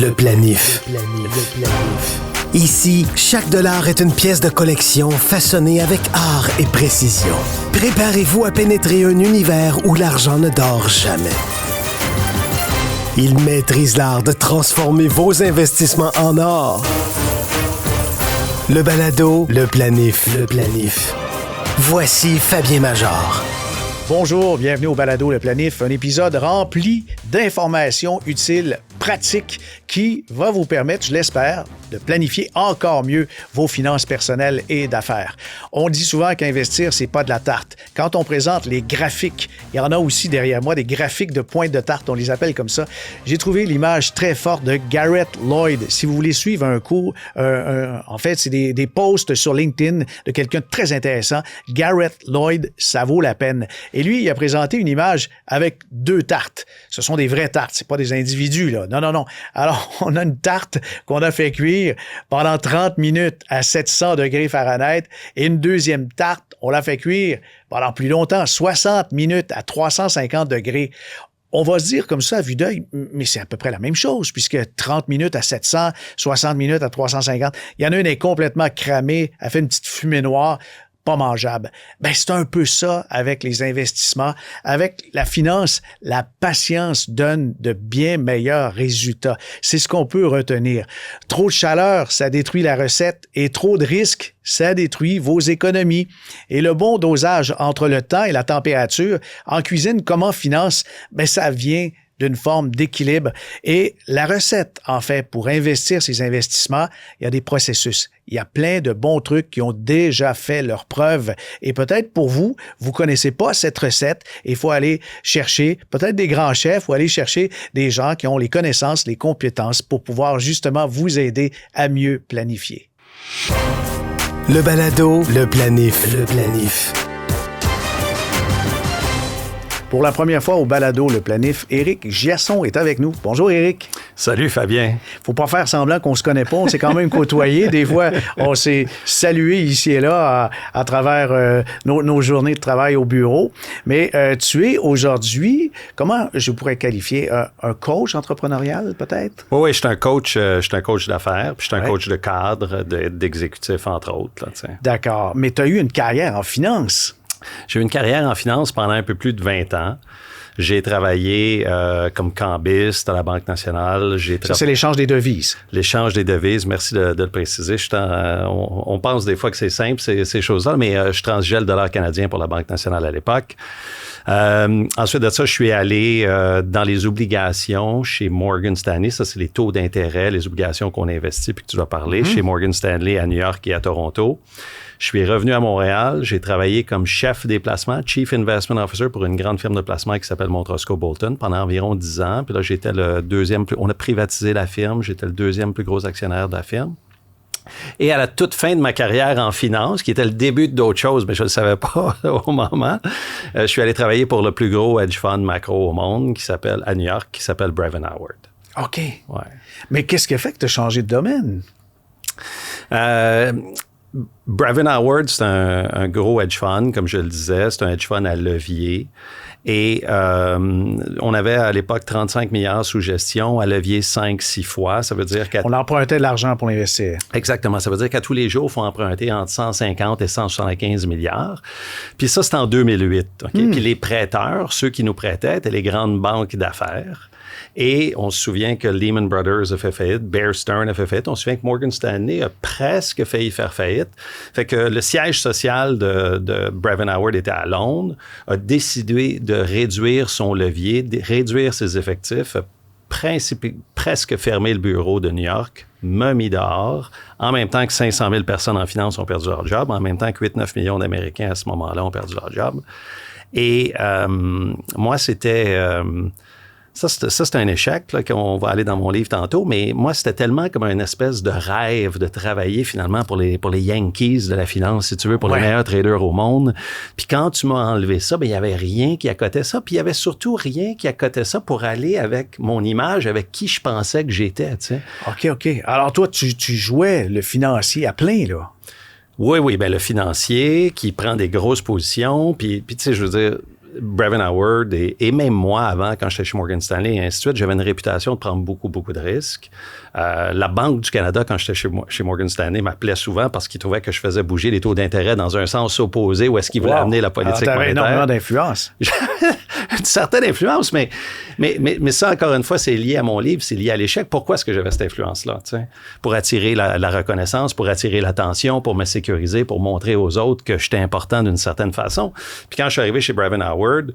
Le planif. Ici, chaque dollar est une pièce de collection façonnée avec art et précision. Préparez-vous à pénétrer un univers où l'argent ne dort jamais. Il maîtrise l'art de transformer vos investissements en or. Le balado, le planif. Voici Fabien Major. Bonjour, bienvenue au balado Le Planif, un épisode rempli d'informations utiles, pratiques, qui va vous permettre, je l'espère, de planifier encore mieux vos finances personnelles et d'affaires. On dit souvent qu'investir, c'est pas de la tarte. Quand on présente les graphiques, il y en a aussi derrière moi, des graphiques de pointe de tarte, on les appelle comme ça. J'ai trouvé l'image très forte de Garrett Lloyd. Si vous voulez suivre un cours, en fait, c'est des posts sur LinkedIn de quelqu'un de très intéressant. Garrett Lloyd, ça vaut la peine. Et lui, il a présenté une image avec deux tartes. Ce sont des vraies tartes, c'est pas des individus, là. Non. Alors, on a une tarte qu'on a fait cuire pendant 30 minutes à 700 degrés Fahrenheit et une deuxième tarte, on l'a fait cuire pendant plus longtemps, 60 minutes à 350 degrés. On va se dire comme ça à vue d'œil, mais c'est à peu près la même chose, puisque 30 minutes à 700, 60 minutes à 350, il y en a une est complètement cramée, elle fait une petite fumée noire, pas mangeable. Ben, c'est un peu ça avec les investissements. Avec la finance, la patience donne de bien meilleurs résultats. C'est ce qu'on peut retenir. Trop de chaleur, ça détruit la recette et trop de risques, ça détruit vos économies. Et le bon dosage entre le temps et la température, en cuisine comme en finance, ben, ça vient d'une forme d'équilibre. Et la recette, en fait, pour investir ces investissements, il y a des processus. Il y a plein de bons trucs qui ont déjà fait leurs preuves. Et peut-être pour vous, vous connaissez pas cette recette. Il faut aller chercher peut-être des grands chefs ou aller chercher des gens qui ont les connaissances, les compétences pour pouvoir justement vous aider à mieux planifier. Le balado, le planif. Pour la première fois au balado Le Planif, Éric Giasson est avec nous. Bonjour Éric. Salut Fabien. Faut pas faire semblant qu'on se connaît pas, on s'est quand même côtoyé. Des fois, on s'est salué ici et là à travers nos journées de travail au bureau. Mais tu es aujourd'hui, comment je pourrais qualifier, un coach entrepreneurial peut-être? Oui, je suis un coach d'affaires, puis je suis un coach de cadre, d'exécutif entre autres. Là, d'accord, mais tu as eu une carrière en finance. J'ai eu une carrière en finance pendant un peu plus de 20 ans. J'ai travaillé comme cambiste à la Banque nationale. Ça, c'est l'échange des devises. L'échange des devises, merci de le préciser. On pense des fois que c'est simple, ces choses-là, mais je transigeais le dollar canadien pour la Banque nationale à l'époque. Ensuite de ça, je suis allé dans les obligations chez Morgan Stanley. Ça, c'est les taux d'intérêt, les obligations qu'on investit puis que tu vas parler chez Morgan Stanley à New York et à Toronto. Je suis revenu à Montréal. J'ai travaillé comme chef des placements, Chief Investment Officer pour une grande firme de placement qui s'appelle Montrosco Bolton pendant environ 10 ans. Puis là, j'étais le deuxième on a privatisé la firme. J'étais le deuxième plus gros actionnaire de la firme. Et à la toute fin de ma carrière en finance, qui était le début d'autres choses, mais je ne le savais pas au moment, je suis allé travailler pour le plus gros hedge fund macro au monde à New York, qui s'appelle Brevan Howard. OK. Ouais. Mais qu'est-ce qui a fait que tu as changé de domaine? Brevan Howard, c'est un gros hedge fund, comme je le disais. C'est un hedge fund à levier. Et on avait à l'époque 35 milliards sous gestion, à levier 5-6 fois. Ça veut dire on empruntait de l'argent pour l'investir. Exactement. Ça veut dire qu'à tous les jours, il faut emprunter entre 150 et 175 milliards. Puis ça, c'est en 2008. Okay? Puis les prêteurs, ceux qui nous prêtaient, étaient les grandes banques d'affaires. Et on se souvient que Lehman Brothers a fait faillite, Bear Stearns a fait faillite. On se souvient que Morgan Stanley a presque failli faire faillite. Fait que le siège social de Brevan Howard était à Londres, a décidé de réduire son levier, de réduire ses effectifs, presque fermer le bureau de New York, m'a mis dehors, en même temps que 500 000 personnes en finance ont perdu leur job, en même temps que 8-9 millions d'Américains à ce moment-là ont perdu leur job. Et moi, c'était... Ça, c'est un échec, là, qu'on va aller dans mon livre tantôt, mais moi, c'était tellement comme une espèce de rêve de travailler finalement pour les Yankees de la finance, si tu veux, pour les meilleurs traders au monde. Puis quand tu m'as enlevé ça, ben il y avait rien qui accotait ça, puis il y avait surtout rien qui accotait ça pour aller avec mon image, avec qui je pensais que j'étais, tu sais. OK. Alors toi, tu jouais le financier à plein, là. Oui, ben le financier qui prend des grosses positions, puis tu sais, je veux dire... Brevin Howard et même moi, avant, quand j'étais chez Morgan Stanley et ainsi de suite, j'avais une réputation de prendre beaucoup, beaucoup de risques. La Banque du Canada, quand j'étais chez Morgan Stanley, m'appelait souvent parce qu'ils trouvaient que je faisais bouger les taux d'intérêt dans un sens opposé où est-ce qu'ils voulaient amener la politique monétaire. T'avais énormément d'influence. Une certaine influence, mais ça, encore une fois, c'est lié à mon livre, c'est lié à l'échec. Pourquoi est-ce que j'avais cette influence-là? Pour attirer la reconnaissance, pour attirer l'attention, pour me sécuriser, pour montrer aux autres que j'étais important d'une certaine façon. Puis quand je suis arrivé chez Brevin Howard,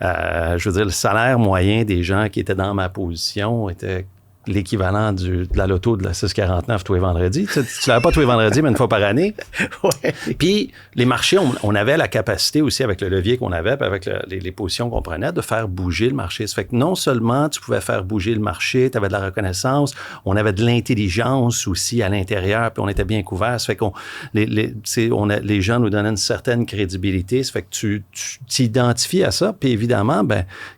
je veux dire, le salaire moyen des gens qui étaient dans ma position était l'équivalent de la loto de la 649 tous les vendredis. Tu l'avais pas tous les vendredis, mais une fois par année. Ouais. Puis les marchés, on avait la capacité aussi, avec le levier qu'on avait, puis avec les positions qu'on prenait, de faire bouger le marché. Ça fait que non seulement tu pouvais faire bouger le marché, tu avais de la reconnaissance, on avait de l'intelligence aussi à l'intérieur, puis on était bien couverts. Ça fait qu'on les gens nous donnaient une certaine crédibilité. Ça fait que tu t'identifies à ça, puis évidemment,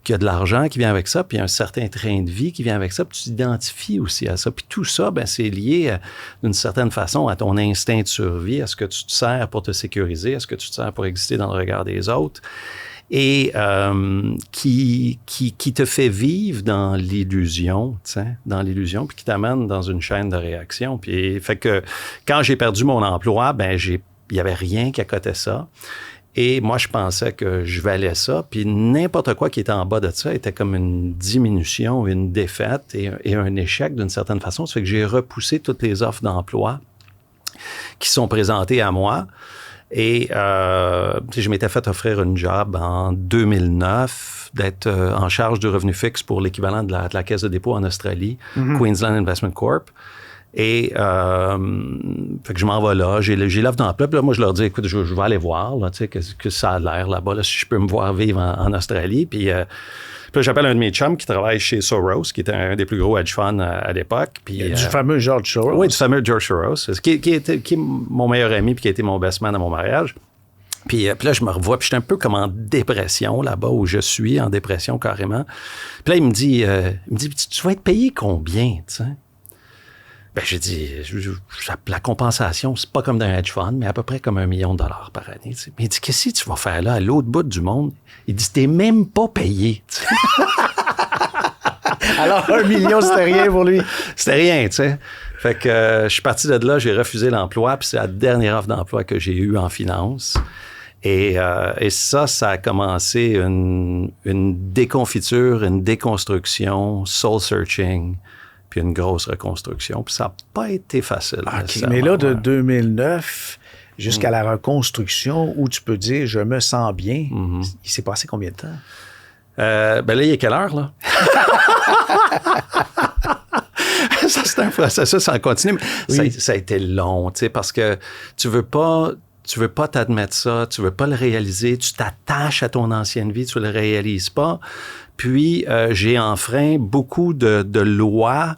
qu'il y a de l'argent qui vient avec ça, puis il y a un certain train de vie qui vient avec ça, puis tu t'identifies aussi à ça. Puis tout ça, c'est lié d'une certaine façon à ton instinct de survie, à ce que tu te sers pour te sécuriser, à ce que tu te sers pour exister dans le regard des autres, et qui te fait vivre dans l'illusion, puis qui t'amène dans une chaîne de réaction. Puis fait que quand j'ai perdu mon emploi, il y avait rien qui accotait ça. Et moi, je pensais que je valais ça. Puis n'importe quoi qui était en bas de ça était comme une diminution, une défaite et un échec d'une certaine façon. Ça fait que j'ai repoussé toutes les offres d'emploi qui sont présentées à moi. Et je m'étais fait offrir une job en 2009 d'être en charge du revenu fixe pour l'équivalent de la Caisse de dépôt en Australie, Queensland Investment Corp. Et fait que je m'en vais là, j'ai l'offre d'emploi, puis là, moi, je leur dis, écoute, je vais aller voir, là, tu sais, que ça a l'air là-bas, là, si je peux me voir vivre en Australie. Puis là, j'appelle un de mes chums qui travaille chez Soros, qui était un des plus gros hedge funds à l'époque. Puis, du fameux George Soros. Oui, du fameux George Soros, qui est mon meilleur ami, puis qui a été mon best man à mon mariage. Puis là, je me revois, puis j'étais un peu comme en dépression là-bas, où je suis, en dépression carrément. Puis là, il me dit, tu vas être payé combien, tu sais? J'ai dit, la compensation, c'est pas comme dans un hedge fund, mais à peu près comme $1 million par année. T'sais. Mais il dit, qu'est-ce que tu vas faire là, à l'autre bout du monde? Il dit, t'es même pas payé. Alors, $1 million, c'était rien pour lui. C'était rien, tu sais. Fait que je suis parti de là, j'ai refusé l'emploi, puis c'est la dernière offre d'emploi que j'ai eue en finance. Et ça a commencé une déconfiture, une déconstruction, soul-searching, puis une grosse reconstruction. Puis ça n'a pas été facile. Okay, mais là, de 2009 jusqu'à la reconstruction, où tu peux dire « je me sens bien », il s'est passé combien de temps? Là, il est quelle heure, là? Ça, c'est un processus en continu. Mais ça a été long, tu sais, parce que tu veux pas t'admettre ça, tu veux pas le réaliser, tu t'attaches à ton ancienne vie, tu le réalises pas. Puis, j'ai enfreint beaucoup de lois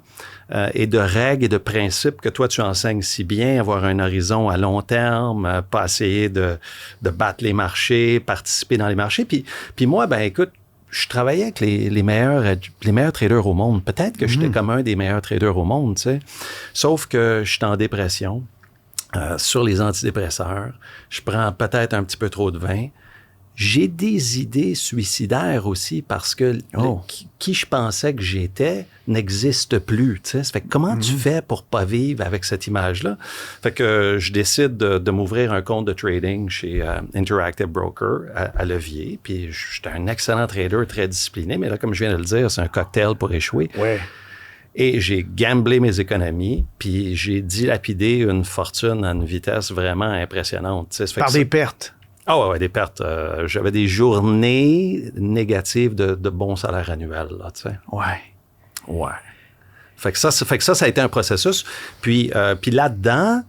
et de règles et de principes que toi, tu enseignes si bien, avoir un horizon à long terme, pas essayer de battre les marchés, participer dans les marchés. Puis moi, écoute, je travaillais avec les meilleurs traders au monde. Peut-être que j'étais comme un des meilleurs traders au monde, tu sais. Sauf que j'étais en dépression, sur les antidépresseurs. Je prends peut-être un petit peu trop de vin. J'ai des idées suicidaires aussi parce que qui je pensais que j'étais n'existe plus. Tu sais. Ça fait que comment tu fais pour pas vivre avec cette image-là? Fait que je décide de m'ouvrir un compte de trading chez Interactive Broker à Levier. Puis j'étais un excellent trader, très discipliné. Mais là, comme je viens de le dire, c'est un cocktail pour échouer. Ouais. Et j'ai gamblé mes économies, puis j'ai dilapidé une fortune à une vitesse vraiment impressionnante. Tu sais. Par des pertes? Ah ouais, des pertes. J'avais des journées négatives de bons salaires annuels, là, tu sais. Ouais. Fait que ça a été un processus. Puis là-dedans,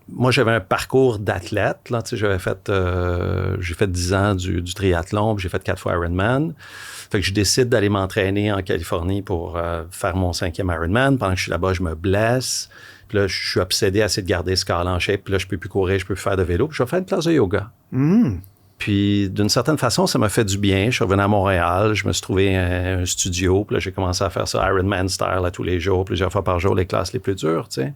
moi, j'avais un parcours d'athlète, là, tu sais, j'ai fait 10 ans du triathlon, puis j'ai fait 4 fois Ironman. Fait que je décide d'aller m'entraîner en Californie pour faire mon 5e Ironman. Pendant que je suis là-bas, je me blesse. Puis là, je suis obsédé à essayer de garder ce corps-là en shape. Puis là, je peux plus courir, je peux plus faire de vélo. Puis je vais faire une classe de yoga. Puis d'une certaine façon, ça m'a fait du bien. Je suis revenu à Montréal, je me suis trouvé un studio. Puis là, j'ai commencé à faire ça Ironman style à tous les jours, plusieurs fois par jour, les classes les plus dures, tu sais.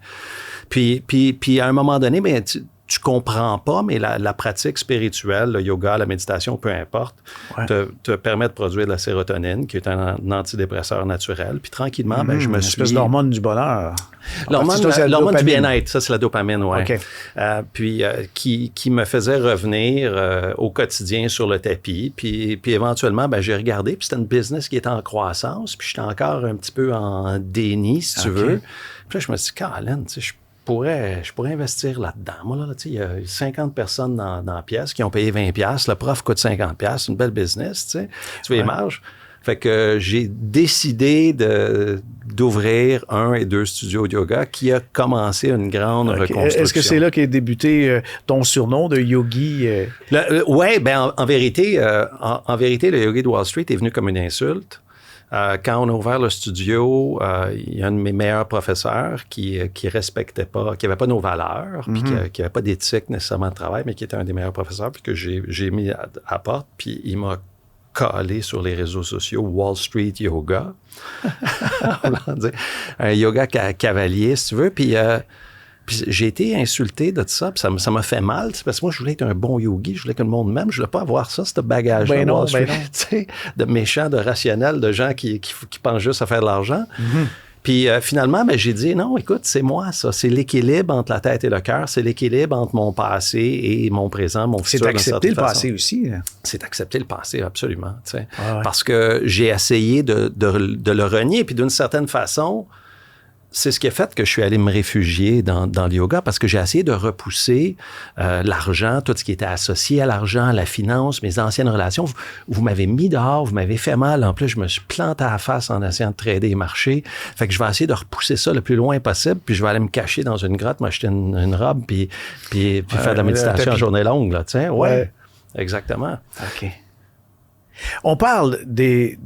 Puis à un moment donné, tu tu comprends pas, mais la pratique spirituelle, le yoga, la méditation, peu importe, te permet de produire de la sérotonine, qui est un antidépresseur naturel. Puis tranquillement, je me suis... Une espèce d'hormone du bonheur. L'hormone du bien-être, ça, c'est la dopamine, oui. Okay. Puis qui me faisait revenir au quotidien sur le tapis. Puis éventuellement, j'ai regardé, puis c'était une business qui était en croissance, puis j'étais encore un petit peu en déni, si tu veux. Puis là, je me suis dit, Colin, tu sais, je pourrais investir là-dedans. Moi, là, tu sais, il y a 50 personnes dans la pièce qui ont payé 20$. Le prof coûte 50$. C'est une belle business, tu sais. Tu vois les marges. Fait que j'ai décidé d'ouvrir 1 et 2 studios de yoga qui a commencé une grande reconstruction. Est-ce que c'est là qu'est débuté ton surnom de yogi? Oui, en vérité, le yogi de Wall Street est venu comme une insulte. Quand on a ouvert le studio, il y a un de mes meilleurs professeurs qui respectait pas, qui avait pas nos valeurs, puis qui avait pas d'éthique nécessairement de travail, mais qui était un des meilleurs professeurs, puis que j'ai mis à porte, puis il m'a collé sur les réseaux sociaux Wall Street Yoga. Un yoga cavalier, si tu veux, puis j'ai été insulté de ça, puis ça m'a fait mal, parce que moi, je voulais être un bon yogi, je voulais que le monde m'aime, je voulais pas avoir ça, ce bagage-là. Non, de méchants, de rationnels, de gens qui pensent juste à faire de l'argent. Puis finalement, j'ai dit, non, écoute, c'est moi, ça. C'est l'équilibre entre la tête et le cœur. C'est l'équilibre entre mon passé et mon présent, mon futur. C'est accepter le passé aussi. C'est accepter le passé, absolument. Parce que j'ai essayé de le renier. Puis d'une certaine façon, c'est ce qui a fait que je suis allé me réfugier dans le yoga, parce que j'ai essayé de repousser l'argent, tout ce qui était associé à l'argent, la finance, mes anciennes relations. Vous m'avez mis dehors, vous m'avez fait mal. En plus, je me suis planté à la face en essayant de trader les marchés. Fait que je vais essayer de repousser ça le plus loin possible, puis je vais aller me cacher dans une grotte, m'acheter une robe, puis faire de la méditation en journée longue, là, tu sais. Ouais, exactement. OK. On parle des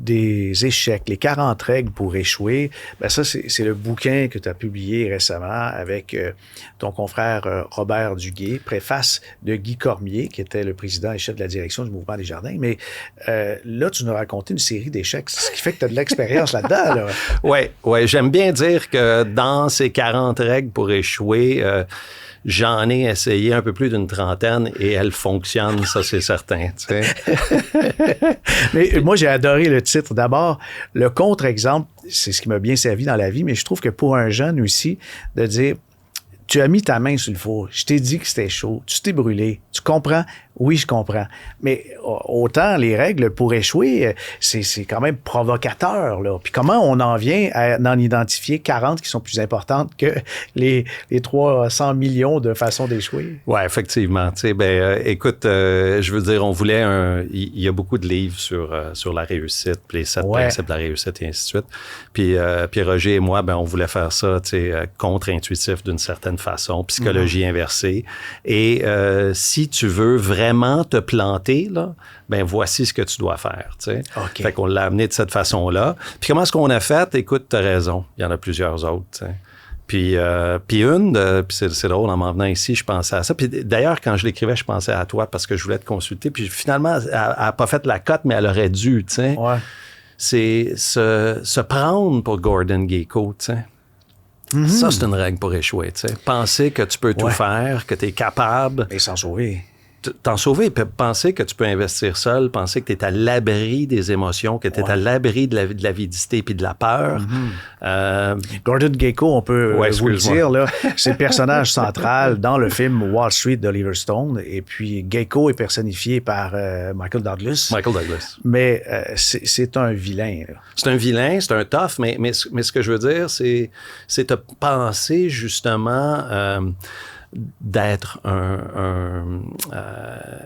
échecs, les 40 règles pour échouer. Ça, c'est le bouquin que tu as publié récemment avec ton confrère Robert Duguay, préface de Guy Cormier, qui était le président et chef de la direction du Mouvement des Jardins. Mais là, tu nous as raconté une série d'échecs, ce qui fait que tu as de l'expérience là-dedans. Là. Oui. J'aime bien dire que dans ces 40 règles pour échouer, j'en ai essayé un peu plus d'une trentaine et elles fonctionnent, ça c'est certain. Tu sais. Mais moi, j'ai adoré le titre. D'abord, le contre-exemple, c'est ce qui m'a bien servi dans la vie, mais je trouve que pour un jeune aussi, de dire, tu as mis ta main sur le four, je t'ai dit que c'était chaud, tu t'es brûlé, tu comprends? Oui, je comprends. Mais autant les règles pour échouer, c'est quand même provocateur, là. Puis comment on en vient à en identifier 40 qui sont plus importantes que les 300 millions de façons d'échouer? Oui, effectivement. Tu sais, écoute, je veux dire, on voulait il y a beaucoup de livres sur la réussite, puis les 7 principes de la réussite et ainsi de suite. Puis Roger et moi, on voulait faire ça, tu sais, contre-intuitif d'une certaine façon, psychologie inversée. Et si tu veux vraiment te planter, là, voici ce que tu dois faire. Tu sais. Okay. Fait qu'on l'a amené de cette façon-là. Puis comment est-ce qu'on a fait? Écoute, tu as raison. Il y en a plusieurs autres. Tu sais. Puis c'est drôle, en m'en venant ici, je pensais à ça. Puis d'ailleurs, quand je l'écrivais, je pensais à toi parce que je voulais te consulter. Puis finalement, elle n'a pas fait la cote, mais elle aurait dû. Tu sais. Ouais. C'est se prendre pour Gordon Gekko. Tu sais. Mm-hmm. Ça, c'est une règle pour échouer. Tu sais. Penser que tu peux tout faire, que tu es capable. Et s'en sauver. T'en sauver, penser que tu peux investir seul, penser que tu es à l'abri des émotions, que tu es à l'abri de l'avidité puis de la peur. Gordon Gekko, on peut vous le dire, là, c'est le personnage central dans le film Wall Street d'Oliver Stone. Et puis Gekko est personnifié par Michael Douglas. Mais c'est un vilain. Là. C'est un vilain, c'est un tough, mais ce que je veux dire, c'est de penser justement... d'être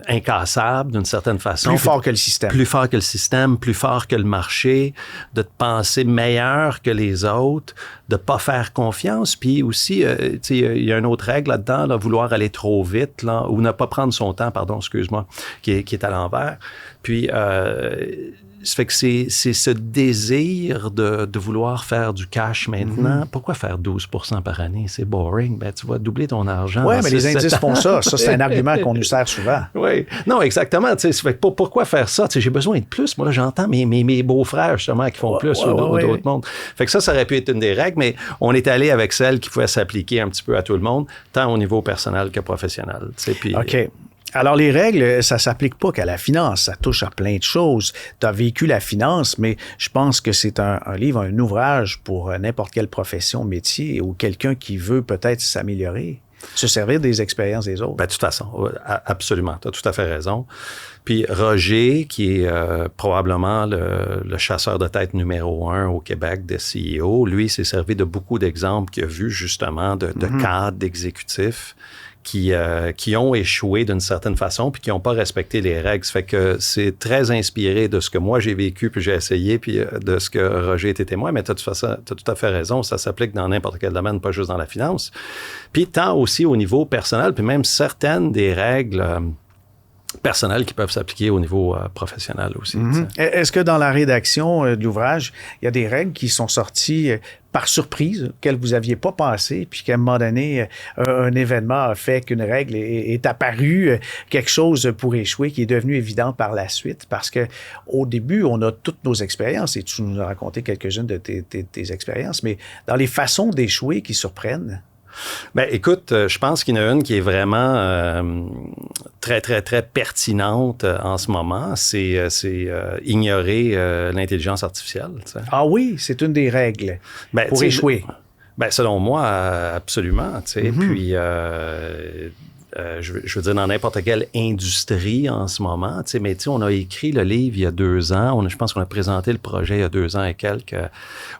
incassable d'une certaine façon. Plus fort que le système. Plus fort que le système, plus fort que le marché, de te penser meilleur que les autres, de pas faire confiance. Puis aussi, il y a une autre règle là-dedans, là, vouloir aller trop vite, là, ou ne pas prendre son temps, qui est à l'envers. Puis... Ça fait que c'est ce désir de vouloir faire du cash maintenant. Pourquoi faire 12 % par année? C'est boring. Ben, tu vas doubler ton argent. Oui, mais les indices font ça. Ça, c'est un argument qu'on nous sert souvent. Oui. Non, exactement. Ça fait que pourquoi faire ça? J'ai besoin de plus. Moi, là, j'entends mes beaux-frères, justement, qui font plus ou d'autres mondes. Fait que ça aurait pu être une des règles, mais on est allé avec celle qui pouvait s'appliquer un petit peu à tout le monde, tant au niveau personnel que professionnel. Puis, OK. Alors, les règles, ça ne s'applique pas qu'à la finance. Ça touche à plein de choses. Tu as vécu la finance, mais je pense que c'est un livre, un ouvrage pour n'importe quelle profession, métier ou quelqu'un qui veut peut-être s'améliorer, se servir des expériences des autres. Ben, de toute façon, absolument. Tu as tout à fait raison. Puis Roger, qui est probablement le chasseur de tête numéro 1 au Québec des CEO, lui, s'est servi de beaucoup d'exemples qu'il a vus justement de cadres, d'exécutifs qui ont échoué d'une certaine façon puis qui n'ont pas respecté les règles. Ça fait que c'est très inspiré de ce que moi j'ai vécu puis j'ai essayé puis de ce que Roger était témoin. Mais tu as tout à fait raison. Ça s'applique dans n'importe quel domaine, pas juste dans la finance. Puis tant aussi au niveau personnel, puis même certaines des règles personnelles qui peuvent s'appliquer au niveau professionnel aussi. Est-ce que dans la rédaction de l'ouvrage, il y a des règles qui sont sorties par surprise, auxquelles vous n'aviez pas pensé, puis qu'à un moment donné, un événement a fait qu'une règle est apparue, quelque chose pour échouer qui est devenu évident par la suite? Parce que au début, on a toutes nos expériences, et tu nous as raconté quelques-unes de tes expériences, mais dans les façons d'échouer qui surprennent. Ben, écoute, je pense qu'il y en a une qui est vraiment très, très, très pertinente en ce moment. C'est ignorer l'intelligence artificielle. Tu sais. Ah oui, c'est une des règles pour échouer. Ben, selon moi, absolument. Tu sais. Puis, je veux dire, dans n'importe quelle industrie en ce moment, tu sais, mais tu sais, on a écrit le livre il y a 2 ans. Je pense qu'on a présenté le projet il y a 2 ans et quelques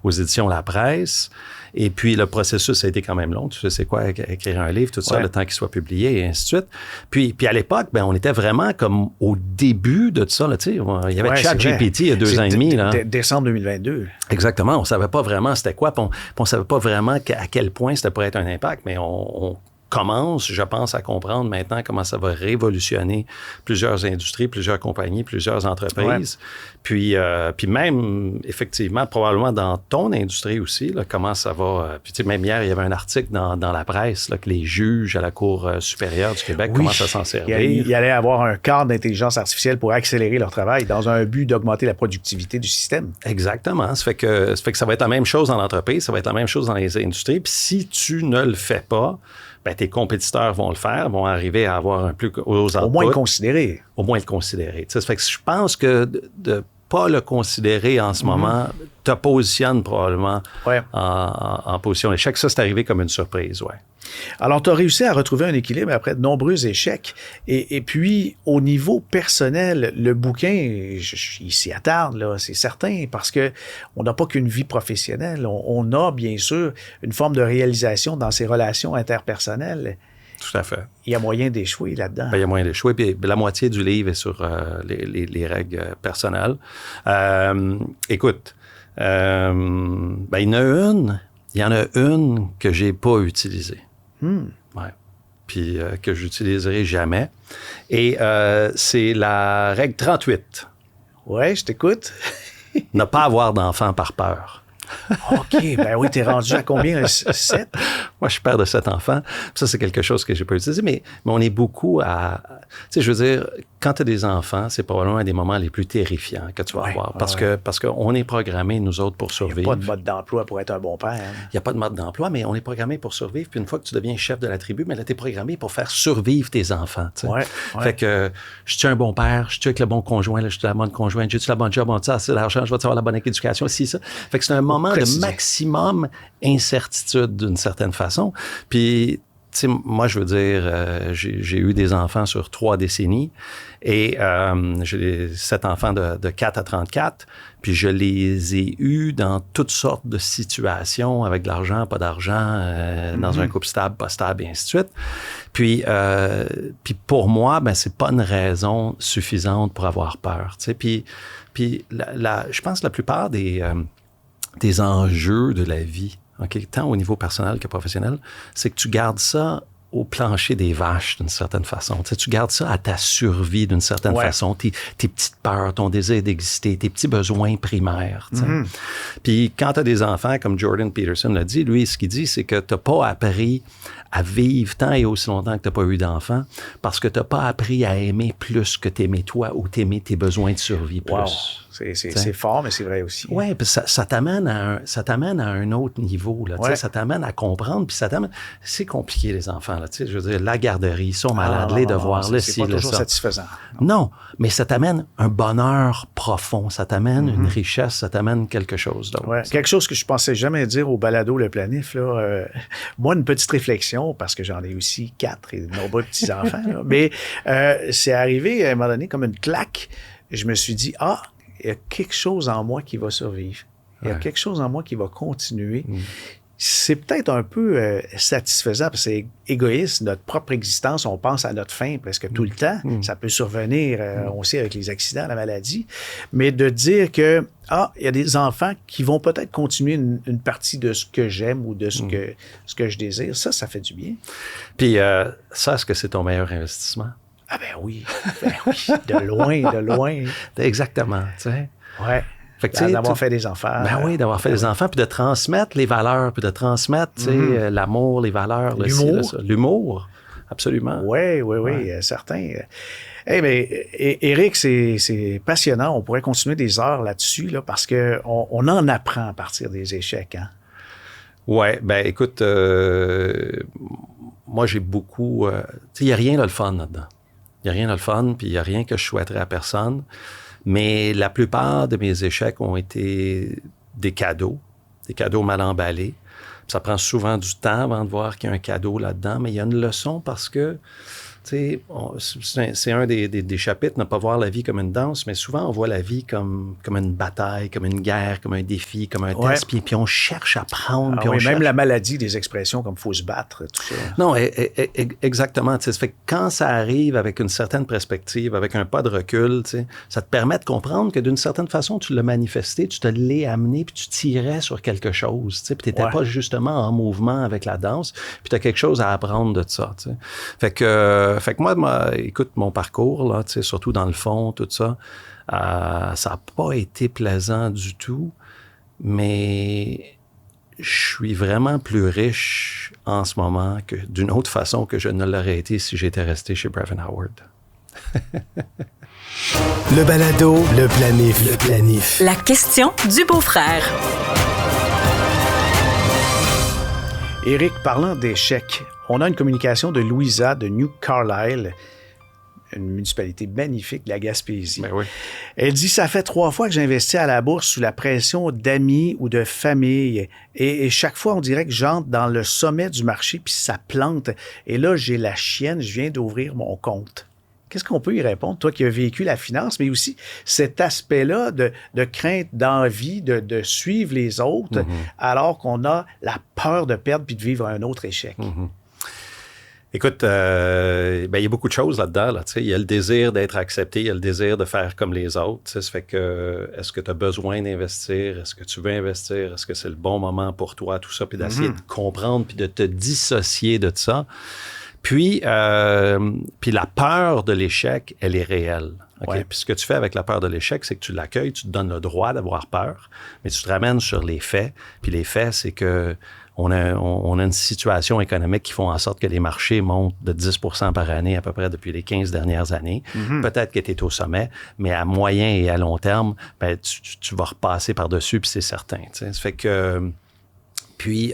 aux éditions La Presse. Et puis, le processus a été quand même long. Tu sais, c'est quoi écrire un livre, tout ça, le temps qu'il soit publié et ainsi de suite. Puis à l'époque, ben, on était vraiment comme au début de tout ça. Là, tu sais, il y avait ChatGPT il y a 2 ans et demi. Là. Décembre 2022. Exactement. On savait pas vraiment c'était quoi. Puis on savait pas vraiment à quel point c'était pourrait être un impact. Mais on commence, je pense, à comprendre maintenant comment ça va révolutionner plusieurs industries, plusieurs compagnies, plusieurs entreprises. Puis même, effectivement, probablement dans ton industrie aussi, là, comment ça va... puis tu sais, même hier, il y avait un article dans la presse là, que les juges à la Cour supérieure du Québec commencent à s'en servir. Il allait avoir un cadre d'intelligence artificielle pour accélérer leur travail dans un but d'augmenter la productivité du système. Exactement. Ça fait que ça va être la même chose dans l'entreprise, ça va être la même chose dans les industries. Puis si tu ne le fais pas, ben, tes compétiteurs vont le faire, vont arriver à avoir un plus gros output. Au moins le considérer. Au moins le considérer. Ça fait que je pense que de pas le considérer en ce moment te positionne probablement en position d'échec. Ça, c'est arrivé comme une surprise, ouais. Alors, tu as réussi à retrouver un équilibre après de nombreux échecs. Et puis, au niveau personnel, le bouquin, il s'y attarde, là, c'est certain, parce que on n'a pas qu'une vie professionnelle. On a, bien sûr, une forme de réalisation dans ses relations interpersonnelles. Tout à fait. Il y a moyen d'échouer là-dedans. Ben, il y a moyen d'échouer. Puis la moitié du livre est sur les règles personnelles. Écoute, ben, il y en a une que j'ai pas utilisée. Ouais. Puis que j'utiliserai jamais. Et c'est la règle 38. Ouais, je t'écoute. Ne pas avoir d'enfant par peur. OK, ben oui, t'es rendu à combien? 7? Moi, je suis père de 7 enfants. Ça, c'est quelque chose que j'ai pas utilisé, mais on est beaucoup à... Tu sais, je veux dire, quand tu as des enfants, c'est probablement un des moments les plus terrifiants que tu vas avoir. Parce qu'on est programmés, nous autres, pour survivre. Il n'y a pas de mode d'emploi pour être un bon père. Hein? Il n'y a pas de mode d'emploi, mais on est programmé pour survivre. Puis une fois que tu deviens chef de la tribu, mais là, tu es programmé pour faire survivre tes enfants. Tu sais. Fait que je suis un bon père, je suis avec le bon conjoint, là, je suis la bonne conjointe, j'ai-tu la bonne job, ça, c'est l'argent, je vais avoir la bonne éducation, si, ça. Fait que c'est un moment de maximum incertitude d'une certaine façon. Puis, tu sais, moi, je veux dire, j'ai eu des enfants sur 3 décennies et j'ai 7 enfants de 4 à 34, puis je les ai eus dans toutes sortes de situations, avec de l'argent, pas d'argent, dans un couple stable, pas stable, et ainsi de suite. Puis pour moi, ben c'est pas une raison suffisante pour avoir peur, tu sais. Puis je pense que la plupart des enjeux de la vie, okay, tant au niveau personnel que professionnel, c'est que tu gardes ça au plancher des vaches, d'une certaine façon. Tu sais, tu gardes ça à ta survie, d'une certaine façon. Tes petites peurs, ton désir d'exister, tes petits besoins primaires. Tu sais. Puis quand tu as des enfants, comme Jordan Peterson l'a dit, lui, ce qu'il dit, c'est que tu n'as pas appris à vivre tant et aussi longtemps que tu n'as pas eu d'enfant parce que tu n'as pas appris à aimer plus que t'aimer toi ou t'aimer tes besoins de survie plus. Wow. C'est fort, mais c'est vrai aussi. Oui, puis ça t'amène à un autre niveau. Là, ça t'amène à comprendre, puis ça t'amène... C'est compliqué, les enfants. Là, je veux dire, la garderie, ils sont malades, les devoirs, le ci, c'est pas le toujours ça. satisfaisant. Non, mais ça t'amène un bonheur profond, ça t'amène une richesse, ça t'amène quelque chose d'autre. Ouais. Quelque chose que je pensais jamais dire au balado Le Planif. Là, moi, une petite réflexion, parce que j'en ai aussi 4 et de nombreux petits-enfants. Là, mais c'est arrivé à un moment donné comme une claque. Je me suis dit, il y a quelque chose en moi qui va survivre. Il y a quelque chose en moi qui va continuer. C'est peut-être un peu satisfaisant parce que c'est égoïste, notre propre existence, on pense à notre fin presque tout le temps. Ça peut survenir, on sait, avec les accidents, la maladie. Mais de dire que, il y a des enfants qui vont peut-être continuer une partie de ce que j'aime ou de ce que je désire, ça fait du bien. Puis ça, est-ce que c'est ton meilleur investissement? Ah ben oui, de loin. Exactement, tu sais. Ouais. Fait que, d'avoir fait des enfants. Ben oui, d'avoir fait des enfants, puis de transmettre les valeurs, puis de transmettre, tu sais, l'amour, les valeurs. L'humour, absolument. Oui, certain. Éric, c'est passionnant. On pourrait continuer des heures là-dessus, là, parce qu'on en apprend à partir des échecs, hein? Oui, ben écoute, moi, j'ai beaucoup... tu sais, il n'y a rien de le fun là-dedans. Il n'y a rien de le fun, puis il n'y a rien que je souhaiterais à personne. Mais la plupart de mes échecs ont été des cadeaux mal emballés. Ça prend souvent du temps avant de voir qu'il y a un cadeau là-dedans, mais il y a une leçon parce que, tu sais, c'est un des chapitres, ne pas voir la vie comme une danse, mais souvent on voit la vie comme une bataille, comme une guerre, comme un défi, comme un test, puis on cherche à prendre. Puis même la maladie, des expressions comme « faut se battre », tout ça. Non, exactement. Ça fait que quand ça arrive avec une certaine perspective, avec un pas de recul, ça te permet de comprendre que d'une certaine façon, tu l'as manifesté, tu te l'es amené, puis tu tirais sur quelque chose, puis tu n'étais pas justement en mouvement avec la danse, puis tu as quelque chose à apprendre de ça. T'sais. Fait que moi, écoute, mon parcours, là, surtout dans le fond, tout ça, ça n'a pas été plaisant du tout, mais je suis vraiment plus riche en ce moment que d'une autre façon que je ne l'aurais été si j'étais resté chez Brevin Howard. Le balado, le planif. La question du beau-frère. Éric, parlant d'échecs, on a une communication de Louisa de New Carlisle, une municipalité magnifique de la Gaspésie. Ben oui. Elle dit « Ça fait 3 fois que j'investis à la bourse sous la pression d'amis ou de famille. Et chaque fois, on dirait que j'entre dans le sommet du marché, puis ça plante. Et là, j'ai la chienne, je viens d'ouvrir mon compte. » Qu'est-ce qu'on peut y répondre, toi qui as vécu la finance, mais aussi cet aspect-là de crainte, d'envie, de suivre les autres, alors qu'on a la peur de perdre puis de vivre un autre échec? Écoute, il y a beaucoup de choses là-dedans. Là, il y a le désir d'être accepté, il y a le désir de faire comme les autres. Ça fait que, est-ce que tu as besoin d'investir? Est-ce que tu veux investir? Est-ce que c'est le bon moment pour toi? Tout ça, puis d'essayer de comprendre puis de te dissocier de ça. Puis la peur de l'échec, elle est réelle. Okay? Ouais. Puis ce que tu fais avec la peur de l'échec, c'est que tu l'accueilles, tu te donnes le droit d'avoir peur, mais tu te ramènes sur les faits. Puis les faits, c'est que on a une situation économique qui font en sorte que les marchés montent de 10 % par année à peu près depuis les 15 dernières années. Peut-être que tu es au sommet, mais à moyen et à long terme, tu vas repasser par-dessus, puis c'est certain. T'sais. Ça fait que... Puis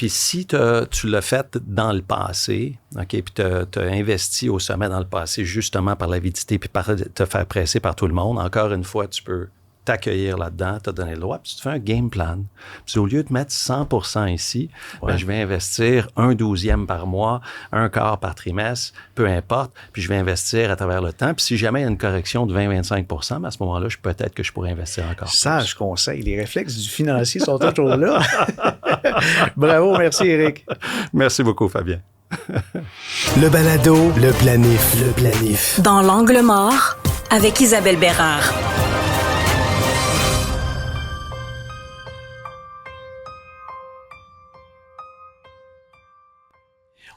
si tu l'as fait dans le passé, OK, puis tu as investi au sommet dans le passé justement par l'avidité puis par te faire presser par tout le monde, encore une fois, tu peux t'accueillir là-dedans, te donner le droit, puis tu te fais un game plan. Puis au lieu de mettre 100% ici, je vais investir 1/12 par mois, 1/4 par trimestre, peu importe, puis je vais investir à travers le temps. Puis si jamais il y a une correction de 20-25%, à ce moment-là, peut-être que je pourrais investir encore plus. Sage conseil. Les réflexes du financier sont toujours là. Bravo, merci Éric. Merci beaucoup, Fabien. Le balado, le planif. Dans l'angle mort, avec Isabelle Bérard.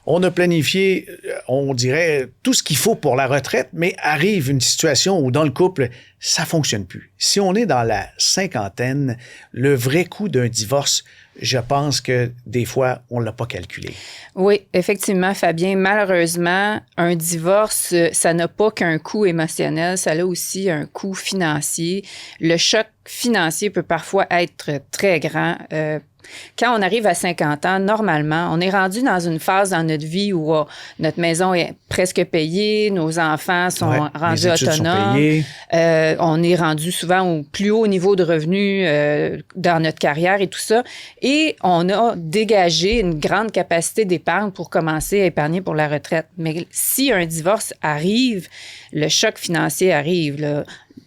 On a planifié, on dirait, tout ce qu'il faut pour la retraite, mais arrive une situation où dans le couple, ça fonctionne plus. Si on est dans la cinquantaine, le vrai coût d'un divorce, je pense que des fois, on ne l'a pas calculé. Oui, effectivement, Fabien. Malheureusement, un divorce, ça n'a pas qu'un coût émotionnel, ça a aussi un coût financier. Le choc financier peut parfois être très grand. Quand on arrive à 50 ans, normalement, on est rendu dans une phase dans notre vie où notre maison est presque payée, nos enfants sont rendus autonomes. On est rendu souvent au plus haut niveau de revenus dans notre carrière et tout ça. Et on a dégagé une grande capacité d'épargne pour commencer à épargner pour la retraite. Mais si un divorce arrive, le choc financier arrive, là.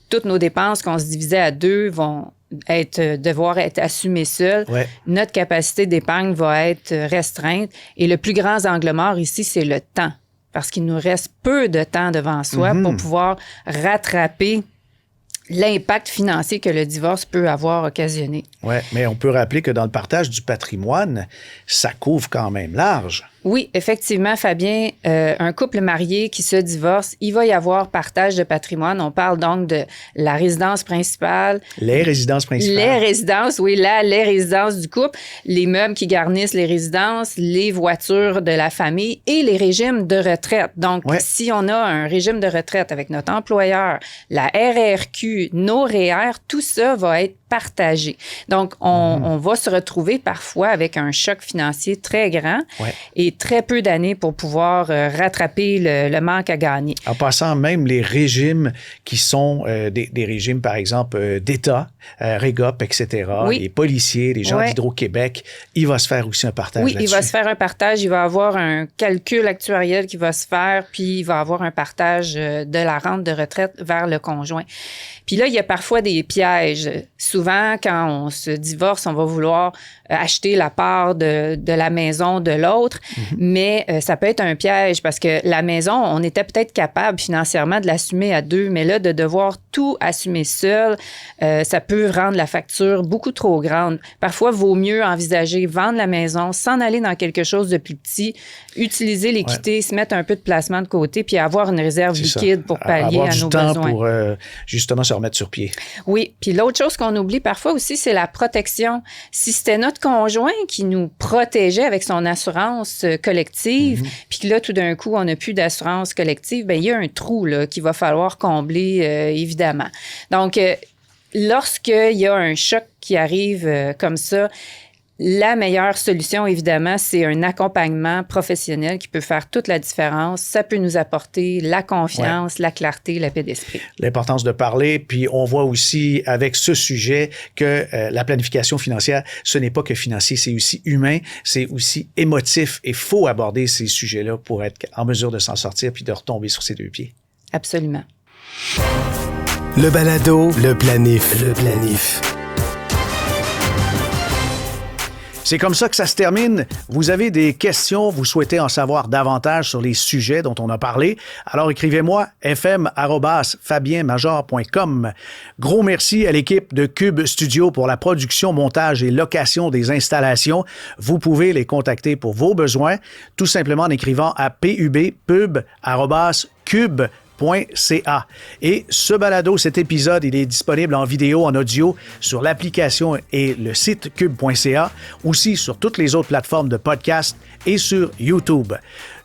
Toutes nos dépenses qu'on se divisait à deux vont devoir être assumées seules. Ouais. Notre capacité d'épargne va être restreinte. Et le plus grand angle mort ici, c'est le temps. Parce qu'il nous reste peu de temps devant soi pour pouvoir rattraper l'impact financier que le divorce peut avoir occasionné. Oui, mais on peut rappeler que dans le partage du patrimoine, ça couvre quand même large. Oui, effectivement, Fabien, un couple marié qui se divorce, il va y avoir partage de patrimoine. On parle donc de la résidence principale. Les résidences principales. Les résidences, oui, les résidences du couple, les meubles qui garnissent les résidences, les voitures de la famille et les régimes de retraite. Donc, si on a un régime de retraite avec notre employeur, la RRQ, nos REER, tout ça va être partagé. Donc, on va se retrouver parfois avec un choc financier très grand et très peu d'années pour pouvoir rattraper le manque à gagner. En passant, même les régimes qui sont des régimes, par exemple, d'État, REGOP, etc., les policiers, les gens d'Hydro-Québec, il va se faire aussi un partage là-dessus. Oui, il va se faire un partage. Il va avoir un calcul actuariel qui va se faire, puis il va avoir un partage de la rente de retraite vers le conjoint. Puis là, il y a parfois des pièges. Souvent, quand on se divorce, on va vouloir acheter la part de la maison de l'autre, mais ça peut être un piège parce que la maison, on était peut-être capable financièrement de l'assumer à deux, mais là, de devoir tout assumer seul, ça peut rendre la facture beaucoup trop grande. Parfois, il vaut mieux envisager vendre la maison, s'en aller dans quelque chose de plus petit, utiliser l'équité, se mettre un peu de placement de côté, puis avoir une réserve liquide pour pallier à nos besoins. Avoir du temps pour justement se remettre sur pied. Oui, puis l'autre chose qu'on oublie parfois aussi, c'est la protection. Si c'était notre conjoint qui nous protégeait avec son assurance collective, puis que là, tout d'un coup, on n'a plus d'assurance collective, bien, il y a un trou là, qu'il va falloir combler, évidemment. Donc, lorsqu'il y a un choc qui arrive comme ça, la meilleure solution, évidemment, c'est un accompagnement professionnel qui peut faire toute la différence. Ça peut nous apporter la confiance, la clarté, la paix d'esprit. L'importance de parler, puis on voit aussi avec ce sujet que la planification financière, ce n'est pas que financier, c'est aussi humain, c'est aussi émotif et il faut aborder ces sujets-là pour être en mesure de s'en sortir puis de retomber sur ses deux pieds. Absolument. Le balado, le planif. Le planif. C'est comme ça que ça se termine. Vous avez des questions, vous souhaitez en savoir davantage sur les sujets dont on a parlé, alors écrivez-moi fm@fabienmajor.com. Gros merci à l'équipe de Cube Studio pour la production, montage et location des installations. Vous pouvez les contacter pour vos besoins, tout simplement en écrivant à pubpub@cube.ca. Et ce balado, cet épisode, il est disponible en vidéo, en audio sur l'application et le site cube.ca, aussi sur toutes les autres plateformes de podcast et sur YouTube.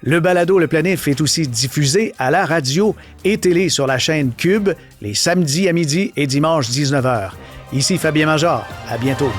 Le balado Le Planif est aussi diffusé à la radio et télé sur la chaîne Cube les samedis à midi et dimanche 19h. Ici Fabien Major. À bientôt.